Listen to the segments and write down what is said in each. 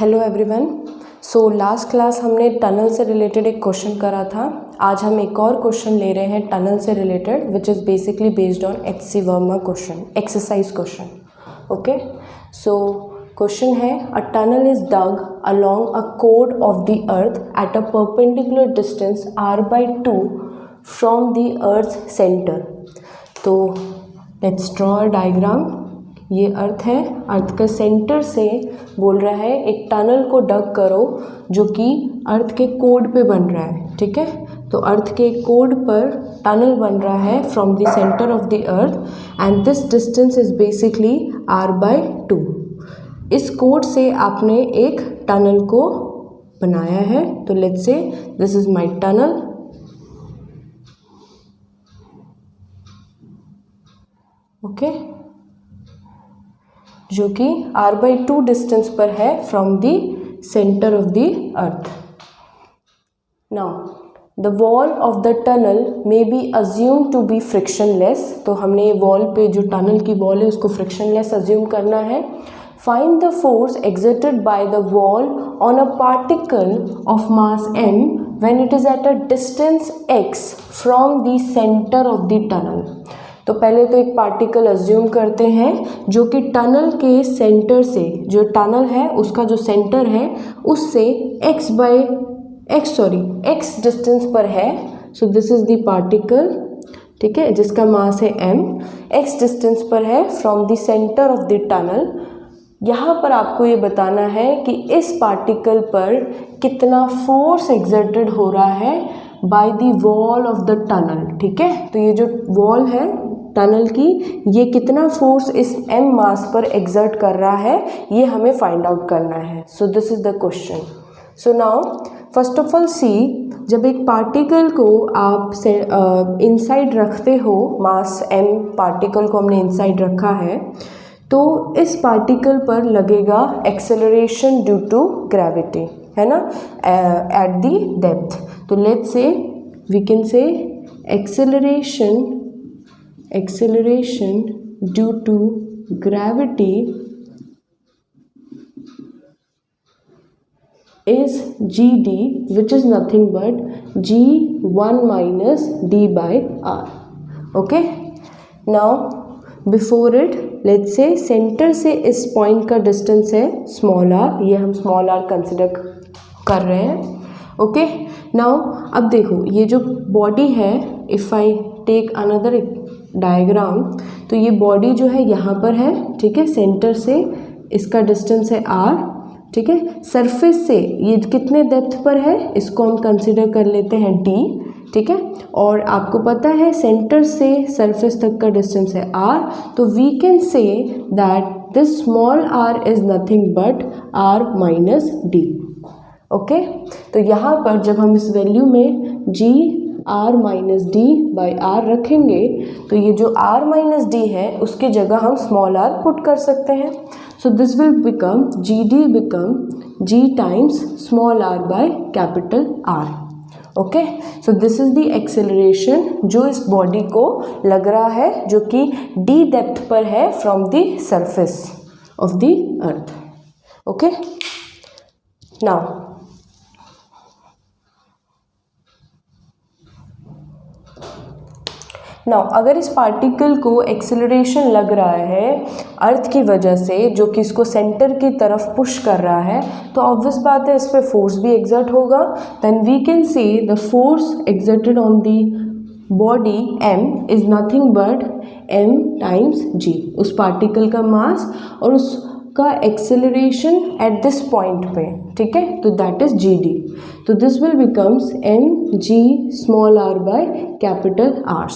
Hello everyone. So last class हमने tunnel से related एक क्वेश्चन करा था। आज हम एक और क्वेश्चन ले रहे हैं टनल से related, which is basically based on H C. Verma question, exercise question. Okay, so question है a tunnel is dug along a कोड of the earth at a perpendicular distance r/2 from the earth centre. तो let's draw a diagram. ये earth है, अर्थ का centre से बोल रहा है एक टनल को डग करो जो कि अर्थ के कोड पे बन रहा है। ठीक है, तो अर्थ के कोड पर टनल बन रहा है from the centre of the earth and this distance is basically r/2। इस कोड से आपने एक टनल को बनाया है। तो let's say this is my tunnel. Okay, जो कि r/2 डिस्टेंस पर है from the centre of the earth. Now the wall of the tunnel may be assume to be frictionless. तो हमने ये वॉल पे जो टनल की वॉल है उसको फ्रिक्शनलेस अज्यूम करना है। Find the force exerted by the wall on a particle of mass m when it is at a distance x from the centre of the tunnel. तो पहले तो एक पार्टिकल अज्यूम करते हैं जो कि टनल के सेंटर से, जो टनल है उसका जो सेंटर है उससे x डिस्टेंस पर है। So this is the particle, ठीक है, जिसका मास है m, x डिस्टेंस पर है from the centre of the tunnel. यहाँ पर आपको ये बताना है कि इस पार्टिकल पर कितना फोर्स एक्सर्टेड हो रहा है bye the wall of the tunnel. ठीक है, तो ये जो वॉल है टनल की, ये कितना फोर्स इस m मास पर एक्सर्ट कर रहा है ये हमें फाइंड आउट करना है। So this is the question. So now first of all see, जब एक पार्टिकल को आप इनसाइड रखते हो, मास m पार्टिकल को हमने इनसाइड रखा है, तो इस पार्टिकल पर लगेगा एक्सेलरेशन ड्यू टू ग्रेविटी, है ना, एट द डेप्थ। तो let's say we can say acceleration due to gravity is gd, which is nothing but g1 minus d by r. Okay, now before it let's say centre से इस point का distance है small r, ये हम small r consider कर रहे हैं। Okay, now अब देखो ये जो बॉडी है, if I take another diagram, तो ये बॉडी जो है यहाँ पर है, ठीक है, सेंटर से इसका डिस्टेंस है r, ठीक है, सरफेस से ये कितने डेप्थ पर है इसको हम कंसिडर कर लेते हैं d, ठीक है, और आपको पता है सेंटर से सरफेस तक का डिस्टेंस है r, तो we can say that this small r is nothing but r minus d। Okay, तो यहाँ पर जब हम इस वैल्यू में g r minus D by R रखेंगे तो ये जो r माइनस डी है उसकी जगह हम स्मॉल r पुट कर सकते हैं। So this will become gd become g times small r by capital R। Okay, so this is the acceleration जो इस बॉडी को लग रहा है, जो कि d डेप्थ पर है from the surface of the earth. Okay, now अगर इस पार्टिकल को एक्सेलरेशन लग रहा है अर्थ की वजह से, जो कि इसको सेंटर की तरफ पुश कर रहा है, तो ऑब्वियस बात है इस पे फोर्स भी एक्सर्ट होगा। Then we can say the force exerted on the body m is nothing but m times g, उस पार्टिकल का मास और उसका एक्सेलरेशन एट दिस पॉइंट पे, ठीक है, तो दैट इज gd। तो this will becomes mg small r by capital R।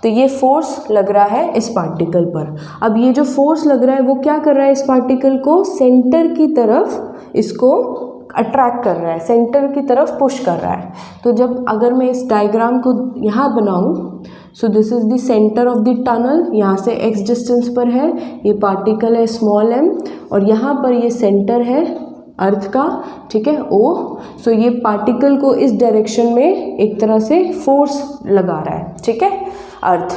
तो ये फोर्स लग रहा है इस पार्टिकल पर। अब ये जो फोर्स लग रहा है वो क्या कर रहा है, इस पार्टिकल को सेंटर की तरफ इसको अट्रैक्ट कर रहा है, सेंटर की तरफ पुश कर रहा है। तो जब अगर मैं इस डायग्राम को यहाँ बनाऊँ, सो this is the centre of the tunnel, यहाँ से x डिस्टेंस पर है, ये पार्टिकल है स्मॉल m, और यहाँ पर ये सेंटर है अर्थ का, ठीक है, O। सो ये पार्टिकल को इस डायरेक्शन में एक तरह से फोर्स लगा रहा है, ठीक है, अर्थ।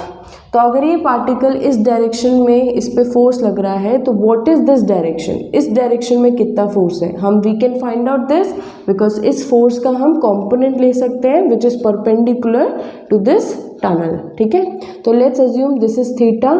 तो अगर ये पार्टिकल इस डायरेक्शन में इस पे फोर्स लग रहा है तो व्हाट इज दिस डायरेक्शन, इस डायरेक्शन में कितना फोर्स है, हम we can find out this because इस फोर्स का हम कंपोनेंट ले सकते हैं which is perpendicular to this tunnel, ठीक है। तो let's assume this is theta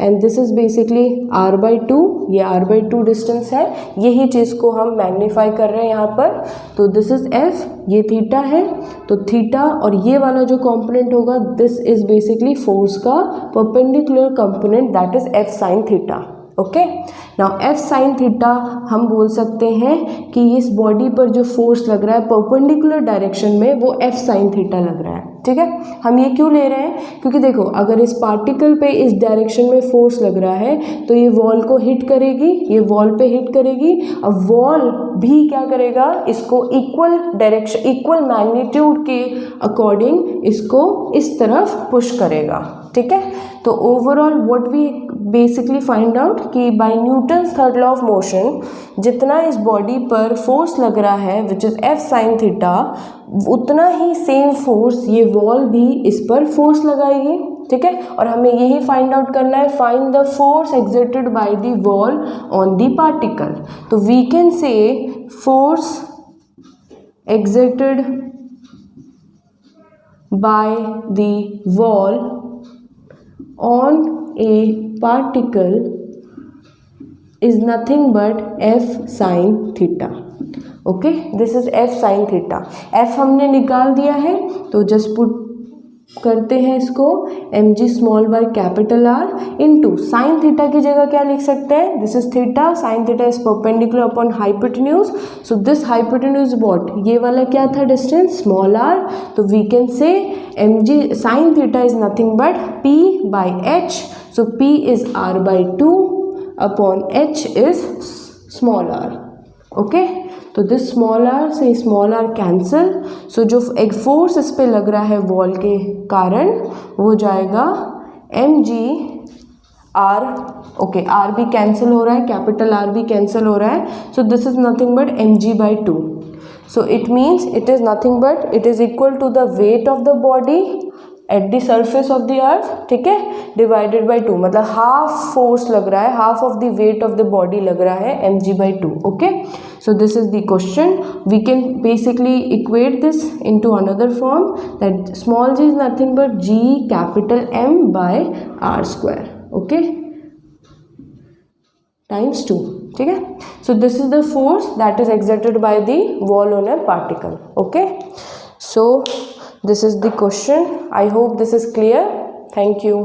and this is basically r/2, ये r/2 डिस्टेंस है, यही चीज़ को हम मैग्नीफाई कर रहे हैं यहाँ पर। तो दिस इज f, ये थीटा है, तो थीटा और ये वाला जो कंपोनेंट होगा दिस इज बेसिकली फोर्स का perpendicular component that is f sin theta, okay. Now f sin theta हम बोल सकते हैं कि इस बॉडी पर जो फोर्स लग रहा है परपेंडिकुलर डायरेक्शन में वो f sin थीटा लग रहा है, ठीक है। हम ये क्यों ले रहे हैं, क्योंकि देखो अगर इस पार्टिकल पे इस डायरेक्शन में फोर्स लग रहा है तो ये वॉल को हिट करेगी, ये वॉल पे हिट करेगी, अब वॉल भी क्या करेगा, इसको इक्वल डायरेक्शन इक्वल मैग्नीट्यूड के अकॉर्डिंग इसको इस तरफ पुश करेगा, ठीक है। तो overall what we basically find out कि by Newton's third law of motion जितना इस बॉडी पर फोर्स लग रहा है विच इज f sin थीटा, उतना ही सेम फोर्स ये वॉल भी इस पर फोर्स लगाएगी, ठीक है। और हमें यही फाइंड आउट करना है, find the force exerted by the wall on the particle. तो we can say force exerted by the wall on a particle is nothing but f sin theta, okay, this is f sin theta। f हमने निकाल दिया है तो just put करते हैं इसको mg small by capital R into sine theta की जगह क्या लिख सकते हैं, this is theta, sine theta is perpendicular upon hypotenuse, so this hypotenuse what, ये वाला क्या था डिस्टेंस स्मॉल r, तो we can say mg sine theta is nothing but p by h, so p is r/2 upon h is small r, okay. तो this small r से small r cancel, so जो एक force इस पे लग रहा है वॉल के कारण वो जाएगा mg r, ओके, r भी कैंसिल हो रहा है, कैपिटल R भी कैंसिल हो रहा है, so this is nothing but mg/2, so it means it is nothing but it is equal to the weight of the body at the surface of the earth, ठीक है, divided by 2, मतलब half force लग रहा है, half of the weight of the body लग रहा है mg/2, okay. So this is the question. We can basically equate this into another form that small g is nothing but g capital M by R square, okay, times 2, ठीक है। So this is the force that is exerted by the wall on a particle, okay. So this is the question. I hope this is clear. Thank you.